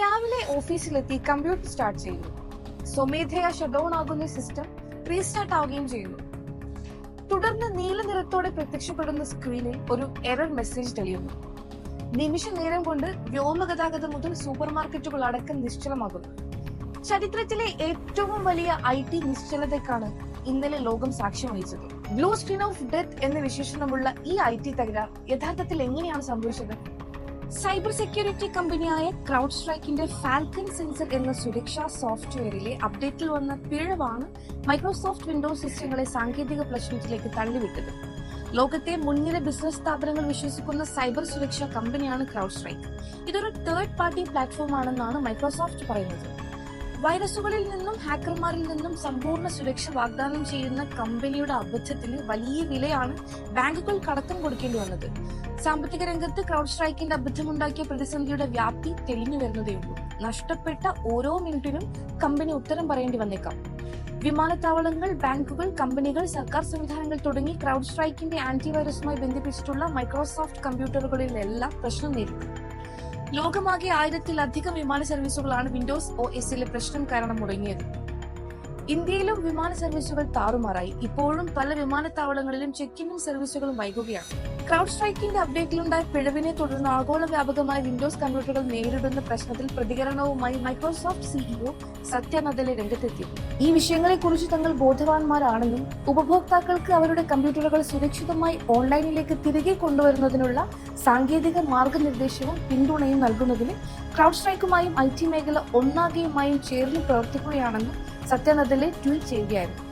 രാവിലെ ഓഫീസിലെത്തി computer start ചെയ്യുന്നു. സ്വമേധയാ ഷട്ട് ഡൗൺ ആകുന്ന സിസ്റ്റം റീസ്റ്റാർട്ട് ആവുകയും ചെയ്യുന്നു. തുടർന്ന് നീല നിറത്തോടെ പ്രത്യക്ഷപ്പെടുന്ന സ്ക്രീനിൽ ഒരു എറർ മെസ്സേജ് തെളിയുന്നു. നിമിഷ നേരം കൊണ്ട് വ്യോമഗതാഗതം മുതൽ സൂപ്പർ മാർക്കറ്റുകൾ അടക്കം നിശ്ചലമാകുന്നു. ചരിത്രത്തിലെ ഏറ്റവും വലിയ IT നിശ്ചലതയ്ക്കാണ് ഇന്നലെ ലോകം സാക്ഷ്യം വഹിച്ചത്. ബ്ലൂ സ്ക്രീൻ ഓഫ് ഡെത്ത് എന്ന വിശേഷണമുള്ള ഈ IT തകരാർ യഥാർത്ഥത്തിൽ എങ്ങനെയാണ് സംഭവിച്ചത്? സൈബർ സെക്യൂരിറ്റി കമ്പനിയായ ക്രൗഡ് സ്ട്രൈക്കിന്റെ ഫാൽക്കൺ സെൻസർ എന്ന സുരക്ഷാ സോഫ്റ്റ്വെയറിലെ അപ്ഡേറ്റിൽ വന്ന പിഴവാണ് മൈക്രോസോഫ്റ്റ് വിൻഡോസ് സിസ്റ്റങ്ങളെ സാങ്കേതിക പ്രശ്നത്തിലേക്ക് തള്ളിവിട്ടത്. ലോകത്തെ മുൻനിര ബിസിനസ് സ്ഥാപനങ്ങൾ വിശ്വസിക്കുന്ന സൈബർ സുരക്ഷാ കമ്പനിയാണ് ക്രൗഡ് സ്ട്രൈക്ക്. ഇതൊരു തേർഡ് പാർട്ടി പ്ലാറ്റ്ഫോം ആണെന്നാണ് മൈക്രോസോഫ്റ്റ് പറയുന്നത്. വൈറസുകളിൽ നിന്നും ഹാക്കർമാരിൽ നിന്നും സമ്പൂർണ്ണ സുരക്ഷ വാഗ്ദാനം ചെയ്യുന്ന കമ്പനിയുടെ അബദ്ധത്തിന് വലിയ വിലയാണ് ബാങ്കുകൾ കടക്കം കൊടുക്കേണ്ടി വന്നത്. സാമ്പത്തിക രംഗത്ത് ക്രൗഡ് സ്ട്രൈക്കിന്റെ അബദ്ധമുണ്ടാക്കിയ പ്രതിസന്ധിയുടെ വ്യാപ്തി തെളിഞ്ഞു വരുന്നതേയുള്ളൂ. നഷ്ടപ്പെട്ട ഓരോ മിനിറ്റിനും കമ്പനി ഉത്തരം പറയേണ്ടി വന്നേക്കാം. വിമാനത്താവളങ്ങൾ, ബാങ്കുകൾ, കമ്പനികൾ, സർക്കാർ സംവിധാനങ്ങൾ തുടങ്ങി ക്രൗഡ് സ്ട്രൈക്കിന്റെ ആന്റിവൈറസുമായി ബന്ധിപ്പിച്ചിട്ടുള്ള മൈക്രോസോഫ്റ്റ് കമ്പ്യൂട്ടറുകളിലെല്ലാം പ്രശ്നം നേരിട്ടു. ലോകമാകെ 1000-ലധികം വിമാന സർവീസുകളാണ് വിൻഡോസ് OSലെ പ്രശ്നം കാരണം മുടങ്ങിയത്. ഇന്ത്യയിലും വിമാന സർവീസുകൾ താറുമാറായി. ഇപ്പോഴും പല വിമാനത്താവളങ്ങളിലും ചെക്ക് ഇന്നും സർവീസുകളും വൈകുകയാണ്. ക്രൗഡ് സ്ട്രൈക്കിന്റെ അപ്ഡേറ്റിലുണ്ടായ പിഴവിനെ തുടർന്ന് ആഗോള വ്യാപകമായ വിൻഡോസ് കമ്പ്യൂട്ടറുകൾ നേരിടുന്ന പ്രശ്നത്തിൽ പ്രതികരണവുമായി മൈക്രോസോഫ്റ്റ് CEO സത്യ നദല രംഗത്തെത്തി. ഈ വിഷയങ്ങളെക്കുറിച്ച് തങ്ങൾ ബോധവാന്മാരാണെന്നും ഉപഭോക്താക്കൾക്ക് അവരുടെ കമ്പ്യൂട്ടറുകൾ സുരക്ഷിതമായി ഓൺലൈനിലേക്ക് തിരികെ കൊണ്ടുവരുന്നതിനുള്ള സാങ്കേതിക മാർഗനിർദ്ദേശവും പിന്തുണയും നൽകുന്നതിന് ക്രൗഡ് സ്ട്രൈക്കുമായും IT മേഖല ഒന്നാകെയുമായും ചേർന്ന് പ്രവർത്തിക്കുകയാണെന്നും സത്യ നദല ട്വീറ്റ് ചെയ്യുകയായിരുന്നു.